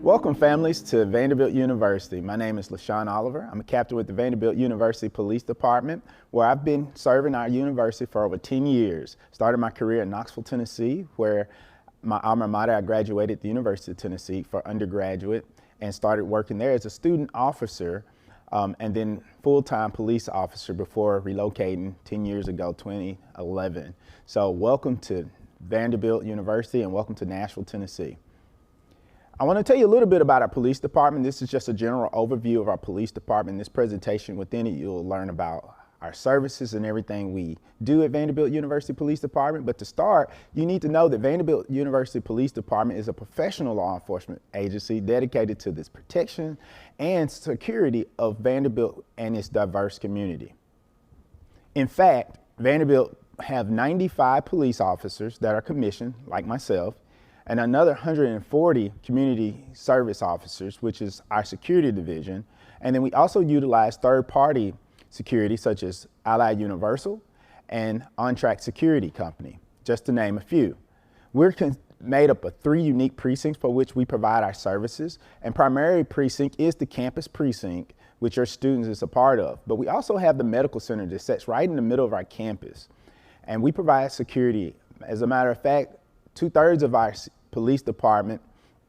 Welcome, families, to Vanderbilt University. My name is LaShawn Oliver. I'm a captain with the Vanderbilt University Police Department, where I've been serving our university for over 10 years. Started my career in Knoxville, Tennessee, where my alma mater, I graduated at the University of Tennessee for undergraduate and started working there as a student officer and then full-time police officer before relocating 10 years ago, 2011. So welcome to Vanderbilt University and welcome to Nashville, Tennessee. I want to tell you a little bit about our police department. This is just a general overview of our police department. In this presentation, within it, you'll learn about our services and everything we do at Vanderbilt University Police Department. But to start, you need to know that Vanderbilt University Police Department is a professional law enforcement agency dedicated to this protection and security of Vanderbilt and its diverse community. In fact, Vanderbilt have 95 police officers that are commissioned, like myself, and another 140 community service officers, which is our security division. And then we also utilize third-party security, such as Allied Universal and On-Track Security Company, just to name a few. We're made up of 3 unique precincts for which we provide our services, and primary precinct is the campus precinct, which your students is a part of. But we also have the medical center that sits right in the middle of our campus, and we provide security. As a matter of fact, 2/3 of our police department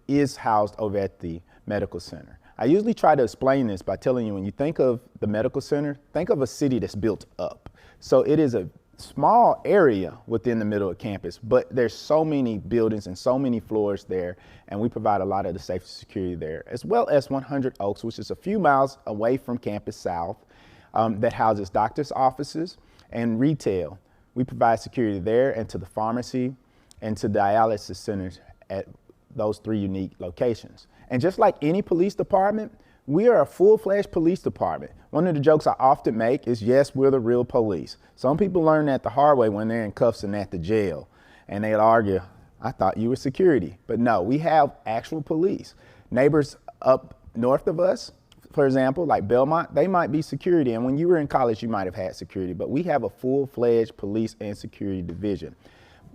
is housed over at the medical center. I usually try to explain this by telling you, when you think of the medical center, think of a city that's built up. So it is a small area within the middle of campus, but there's so many buildings and so many floors there, and we provide a lot of the safety security there, as well as 100 Oaks, which is a few miles away from Campus South, that houses doctors' offices and retail. We provide security there and to the pharmacy and to dialysis centers at those 3 unique locations. And just like any police department, we are a full-fledged police department. One of the jokes I often make is, yes, we're the real police. Some people learn that the hard way when they're in cuffs and at the jail, and they'll argue, I thought you were security. But no, we have actual police. Neighbors up north of us, for example, like Belmont, they might be security, and when you were in college, you might have had security, but we have a full-fledged police and security division.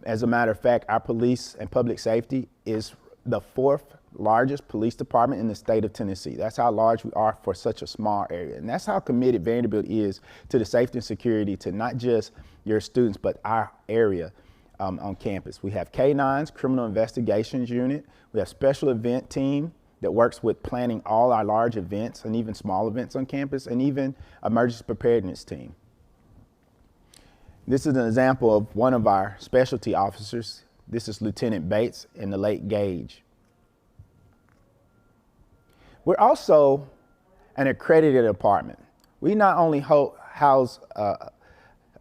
As a matter of fact, our police and public safety is the 4th largest police department in the state of Tennessee. That's how large we are for such a small area. And that's how committed Vanderbilt is to the safety and security to not just your students, but our area on campus. We have K-9s, Criminal Investigations Unit. We have Special Event Team that works with planning all our large events and even small events on campus, and even Emergency Preparedness Team. This is an example of one of our specialty officers. This is Lieutenant Bates in the late Gage. We're also an accredited department. We not only house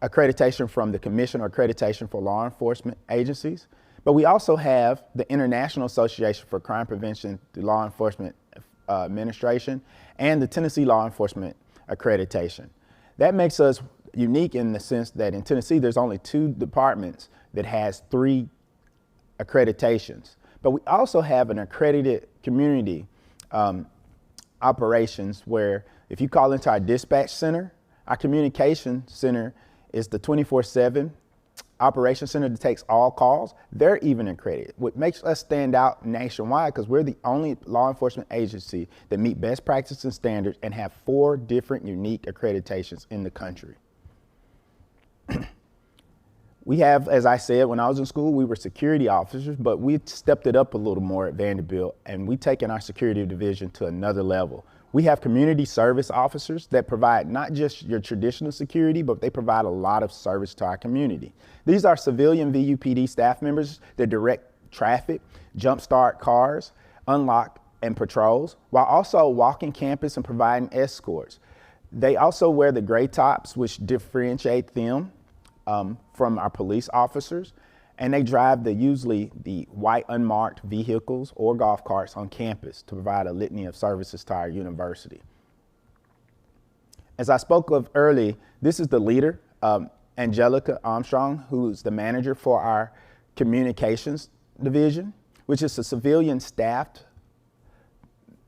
accreditation from the Commission or Accreditation for Law Enforcement Agencies, but we also have the International Association for Crime Prevention through Law Enforcement Administration and the Tennessee Law Enforcement Accreditation. That makes us unique in the sense that in Tennessee, there's only 2 departments that has 3 accreditations. But we also have an accredited community operations where if you call into our dispatch center, our communication center is the 24/7 operations center that takes all calls. They're even accredited, what makes us stand out nationwide because we're the only law enforcement agency that meet best practices and standards and have 4 different unique accreditations in the country. We have, as I said, when I was in school, we were security officers, but we stepped it up a little more at Vanderbilt, and we've taken our security division to another level. We have community service officers that provide not just your traditional security, but they provide a lot of service to our community. These are civilian VUPD staff members that direct traffic, jumpstart cars, unlock and patrols, while also walking campus and providing escorts. They also wear the gray tops, which differentiate them from our police officers, and they drive usually the white unmarked vehicles or golf carts on campus to provide a litany of services to our university. As I spoke of early, this is the leader, Angelica Armstrong, who's the manager for our communications division, which is a civilian staffed,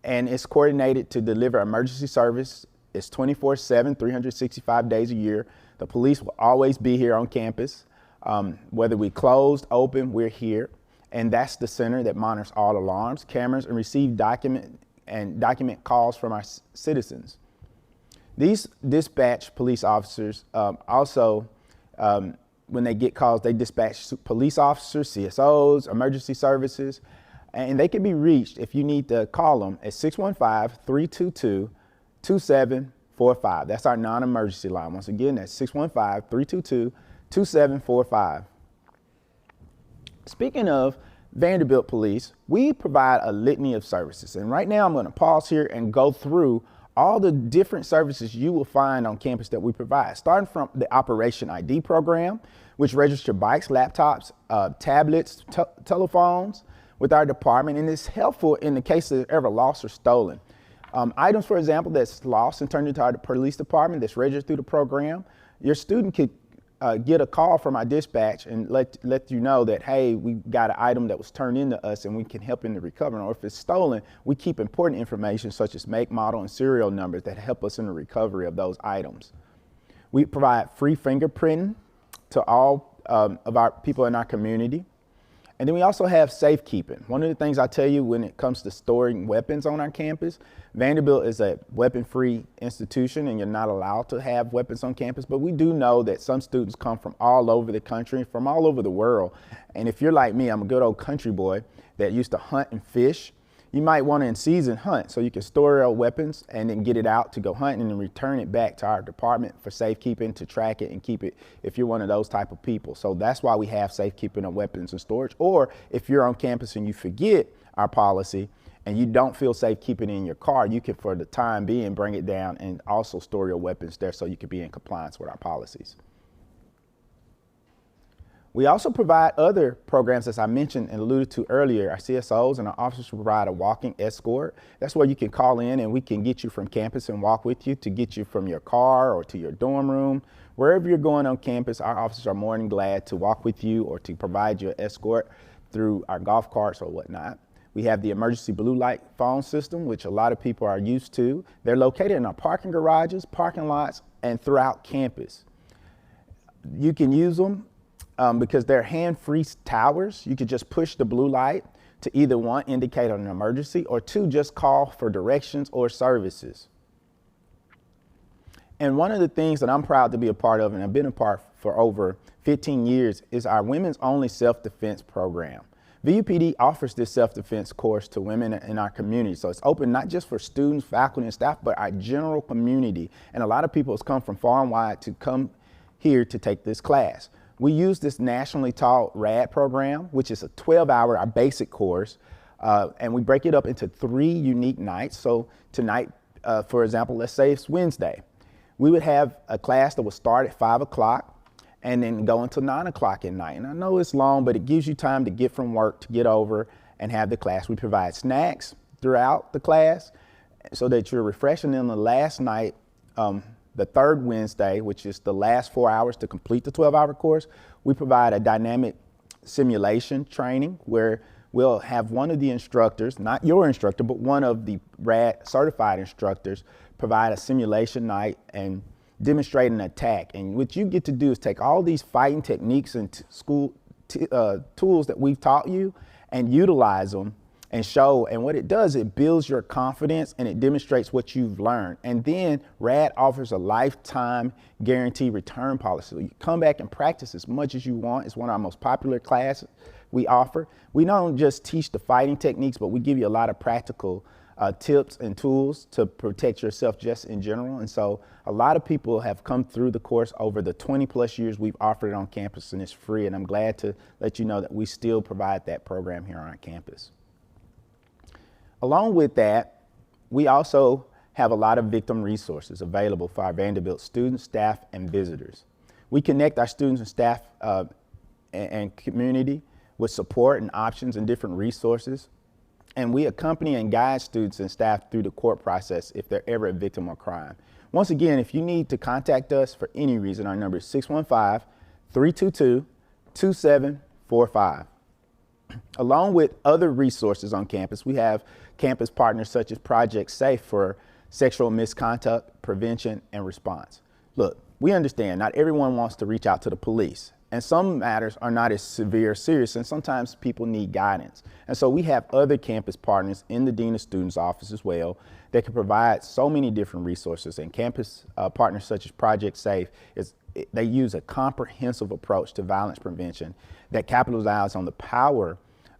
and it's coordinated to deliver emergency service. It's 24/7, 365 days a year. The police will always be here on campus. Whether we closed, open, we're here. and that's the center that monitors all alarms, cameras, and receive document calls from our citizens. These dispatch police officers when they get calls, they dispatch police officers, CSOs, emergency services, and they can be reached if you need to call them at 615-322-2745. That's our non-emergency line. Once again, that's 615-322-2745. Speaking of Vanderbilt Police, we provide a litany of services. And right now I'm going to pause here and go through all the different services you will find on campus that we provide, starting from the Operation ID program, which registers bikes, laptops, tablets, telephones with our department, and it's helpful in the case that they're ever lost or stolen. Items, for example, that's lost and turned into our police department that's registered through the program. Your student could get a call from our dispatch and let you know that, hey, we got an item that was turned into us and we can help in the recovery. Or if it's stolen, we keep important information such as make, model, and serial numbers that help us in the recovery of those items. We provide free fingerprinting to all of our people in our community. And then we also have safekeeping. One of the things I tell you when it comes to storing weapons on our campus, Vanderbilt is a weapon-free institution and you're not allowed to have weapons on campus, but we do know that some students come from all over the country, from all over the world. And if you're like me, I'm a good old country boy that used to hunt and fish, you might want to in-season hunt so you can store your weapons and then get it out to go hunting and then return it back to our department for safekeeping, to track it and keep it if you're one of those type of people. So that's why we have safekeeping of weapons and storage. Or if you're on campus and you forget our policy and you don't feel safe keeping it in your car, you can, for the time being, bring it down and also store your weapons there so you can be in compliance with our policies. We also provide other programs, as I mentioned and alluded to earlier. Our CSOs and our officers provide a walking escort. That's where you can call in and we can get you from campus and walk with you to get you from your car or to your dorm room. Wherever you're going on campus, our officers are more than glad to walk with you or to provide you an escort through our golf carts or whatnot. We have the emergency blue light phone system, which a lot of people are used to. They're located in our parking garages, parking lots, and throughout campus. You can use them because they're hand-free towers. You could just push the blue light to either one, indicate an emergency, or two, just call for directions or services. And one of the things that I'm proud to be a part of, and I've been a part for over 15 years, is our women's only self-defense program. VUPD offers this self-defense course to women in our community. So it's open not just for students, faculty, and staff, but our general community. And a lot of people have come from far and wide to come here to take this class. We use this nationally taught RAD program, which is a 12-hour, our basic course, and we break it up into 3 unique nights. So tonight, for example, let's say it's Wednesday. We would have a class that would start at 5 o'clock and then go until 9 o'clock at night. And I know it's long, but it gives you time to get from work, to get over and have the class. We provide snacks throughout the class so that you're refreshing. And the last night, the third Wednesday, which is the last 4 hours to complete the 12-hour course, we provide a dynamic simulation training where we'll have one of the instructors, not your instructor, but one of the RAD certified instructors, provide a simulation night and demonstrate an attack. And what you get to do is take all these fighting techniques and tools that we've taught you and utilize them and show, and what it does, it builds your confidence and it demonstrates what you've learned. And then RAD offers a lifetime guarantee return policy. So you come back and practice as much as you want. It's one of our most popular classes we offer. We don't just teach the fighting techniques, but we give you a lot of practical tips and tools to protect yourself just in general. And so a lot of people have come through the course over the 20+ years we've offered it on campus, and it's free. And I'm glad to let you know that we still provide that program here on our campus. Along with that, we also have a lot of victim resources available for our Vanderbilt students, staff, and visitors. We connect our students and staff and community with support and options and different resources. And we accompany and guide students and staff through the court process if they're ever a victim of crime. Once again, if you need to contact us for any reason, our number is 615-322-2745. Along with other resources on campus, we have campus partners such as Project Safe for sexual misconduct prevention and response. Look, we understand not everyone wants to reach out to the police, And some matters are not as severe or serious, and sometimes people need guidance. And so we have other campus partners in the Dean of Students office as well that can provide so many different resources. And campus partners such as Project Safe, they use a comprehensive approach to violence prevention that capitalizes on the power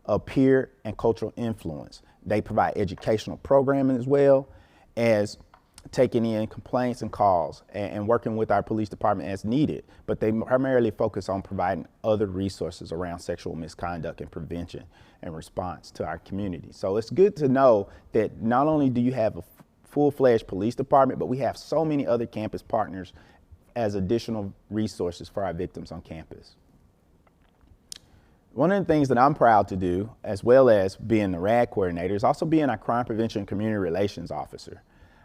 of peer and cultural influence. They provide educational programming as well as taking in complaints and calls and working with our police department as needed, but they primarily focus on providing other resources around sexual misconduct and prevention and response to our community. So it's good to know that not only do you have a full-fledged police department, but we have so many other campus partners as additional resources for our victims on campus. One of the things that I'm proud to do, as well as being the RAD coordinator, is also being our crime prevention and community relations officer.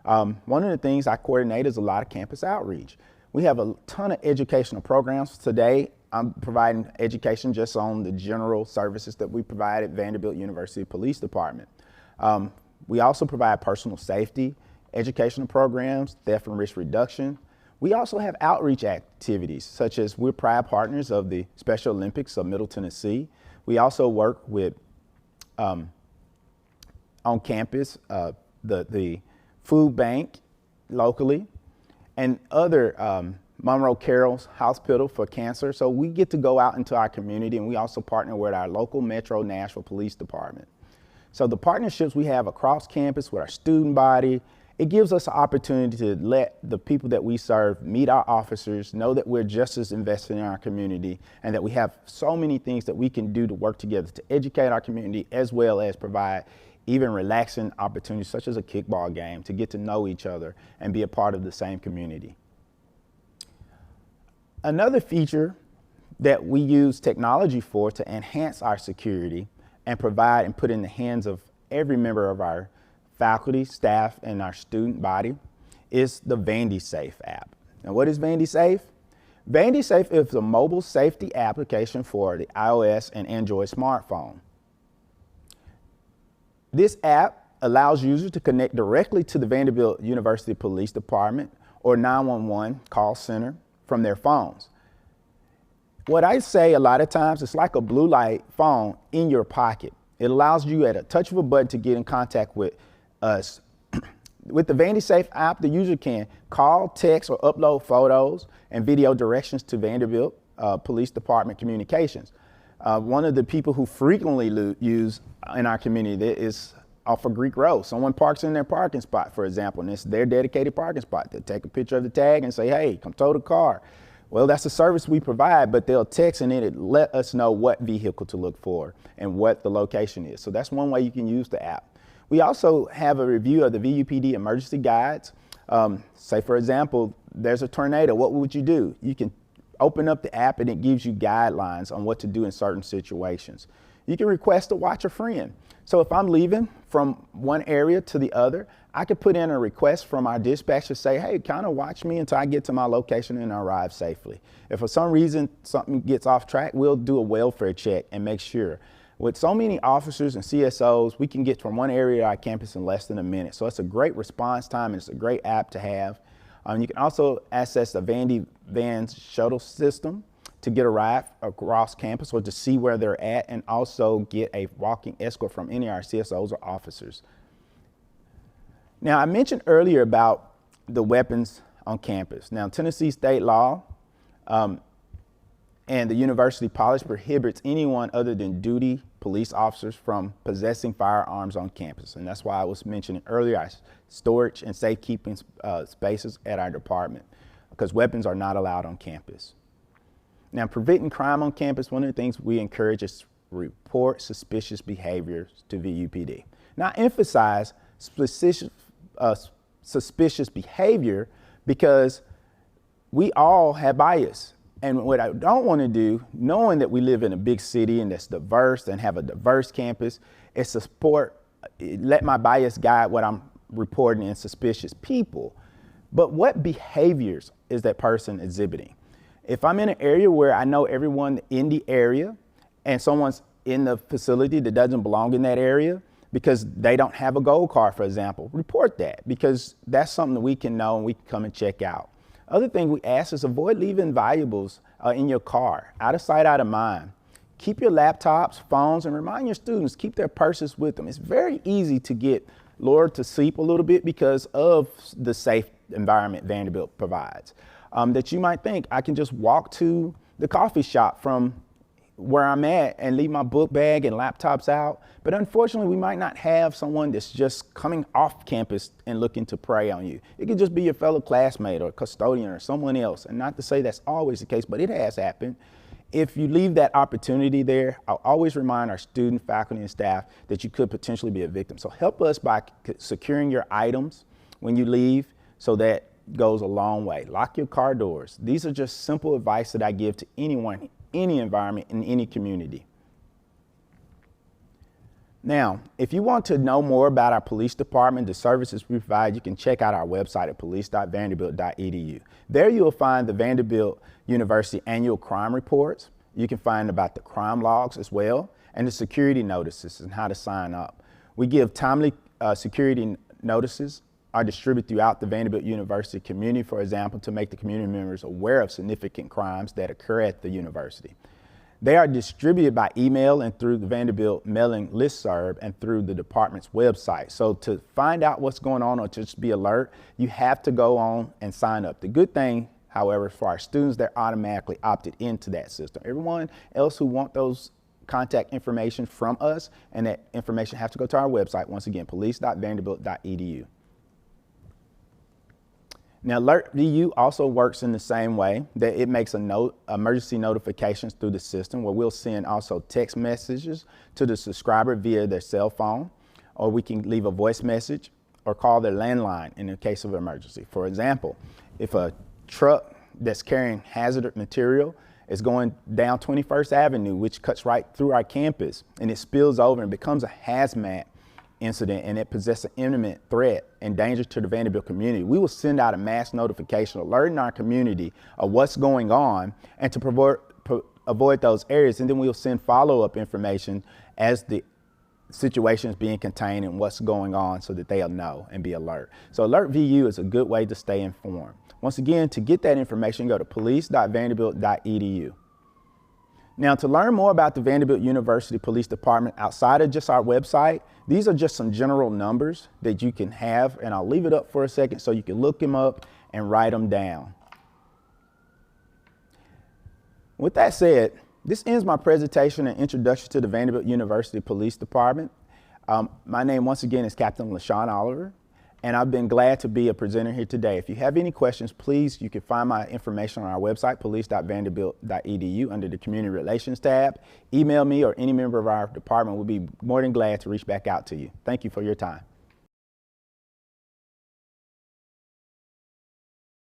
One of the things I coordinate is a lot of campus outreach. We have a ton of educational programs. Today, I'm providing education just on the general services that we provide at Vanderbilt University Police Department. We also provide personal safety, educational programs, theft and risk reduction. We also have outreach activities, such as we're proud partners of the Special Olympics of Middle Tennessee. We also work with, on campus, the food bank locally, and other Monroe Carroll's Hospital for Cancer. So we get to go out into our community, and we also partner with our local Metro Nashville Police Department. So the partnerships we have across campus with our student body, it gives us an opportunity to let the people that we serve meet our officers, know that we're just as invested in our community, and that we have so many things that we can do to work together to educate our community, as well as provide even relaxing opportunities such as a kickball game to get to know each other and be a part of the same community. Another feature that we use technology for to enhance our security and provide and put in the hands of every member of our faculty, staff, and our student body is the Vanity Safe app. Now, what is Vanity Safe? Vanity Safe is a mobile safety application for the iOS and Android smartphone. This app allows users to connect directly to the Vanderbilt University Police Department or 911 call center from their phones. What I say a lot of times, it's like a blue light phone in your pocket. It allows you at a touch of a button to get in contact with us. With the Vanity Safe app, the user can call, text, or upload photos and video directions to Vanderbilt Police Department communications. One of the people who frequently use in our community is off of Greek Road. Someone parks in their parking spot, for example, and it's their dedicated parking spot. They'll take a picture of the tag and say, hey, come tow the car. Well, that's a service we provide, but they'll text and it let us know what vehicle to look for and what the location is. So that's one way you can use the app. We also have a review of the VUPD emergency guides. Say, for example, there's a tornado. What would you do? You can open up the app and it gives you guidelines on what to do in certain situations. You can request to watch a friend. So if I'm leaving from one area to the other, I could put in a request from our dispatcher, say, hey, kind of watch me until I get to my location and arrive safely. If for some reason something gets off track, we'll do a welfare check and make sure. With so many officers and CSOs, we can get from one area of our campus in less than a minute. So it's a great response time and it's a great app to have. You can also access the Vandy Vans shuttle system to get a ride across campus or to see where they're at, and also get a walking escort from any of our CSOs or officers. Now, I mentioned earlier about the weapons on campus. Now, Tennessee state law and the university policy prohibits anyone other than duty police officers from possessing firearms on campus. And that's why I was mentioning earlier our storage and safekeeping spaces at our department, because weapons are not allowed on campus. Now, preventing crime on campus, one of the things we encourage is report suspicious behaviors to VUPD. Now, I emphasize suspicious behavior because we all have bias. And what I don't want to do, knowing that we live in a big city and that's diverse and have a diverse campus, is let my bias guide what I'm reporting in suspicious people. But what behaviors is that person exhibiting? If I'm in an area where I know everyone in the area and someone's in the facility that doesn't belong in that area because they don't have a gold card, for example, report that, because that's something that we can know and we can come and check out. Other thing we ask is avoid leaving valuables in your car, out of sight, out of mind. Keep your laptops, phones, and remind your students, keep their purses with them. It's very easy to get lured to sleep a little bit because of the safe environment Vanderbilt provides. That you might think, I can just walk to the coffee shop from where I'm at and leave my book bag and laptops out. But unfortunately, we might not have someone that's just coming off campus and looking to prey on you. It could just be your fellow classmate or custodian or someone else. And not to say that's always the case, but it has happened. If you leave that opportunity there, I'll always remind our student, faculty, and staff that you could potentially be a victim. So help us by securing your items when you leave, so that goes a long way. Lock your car doors. These are just simple advice that I give to anyone, any environment, in any community. Now, if you want to know more about our police department, the services we provide, you can check out our website at police.vanderbilt.edu. There you'll find the Vanderbilt University annual crime reports. You can find about the crime logs as well, and the security notices and how to sign up. We give timely security notices are distributed throughout the Vanderbilt University community, for example, to make the community members aware of significant crimes that occur at the university. They are distributed by email and through the Vanderbilt mailing listserv and through the department's website. So to find out what's going on or to just be alert, you have to go on and sign up. The good thing, however, for our students, they're automatically opted into that system. Everyone else who want those contact information from us and that information have to go to our website, once again, police.vanderbilt.edu. Now, AlertVU also works in the same way, that it makes emergency notifications through the system, where we'll send also text messages to the subscriber via their cell phone, or we can leave a voice message or call their landline in the case of emergency. For example, if a truck that's carrying hazardous material is going down 21st Avenue, which cuts right through our campus, and it spills over and becomes a hazmat incident, and it possesses an imminent threat and danger to the Vanderbilt community, we will send out a mass notification alerting our community of what's going on and to avoid those areas. And then we'll send follow-up information as the situation is being contained and what's going on, so that they'll know and be alert. So AlertVU is a good way to stay informed. Once again, to get that information, go to police.vanderbilt.edu. Now, to learn more about the Vanderbilt University Police Department outside of just our website, these are just some general numbers that you can have, and I'll leave it up for a second so you can look them up and write them down. With that said, this ends my presentation and introduction to the Vanderbilt University Police Department. My name, once again, is Captain LaShawn Oliver, and I've been glad to be a presenter here today. If you have any questions, please, you can find my information on our website, police.vanderbilt.edu, under the Community Relations tab. Email me, or any member of our department will be more than glad to reach back out to you. Thank you for your time.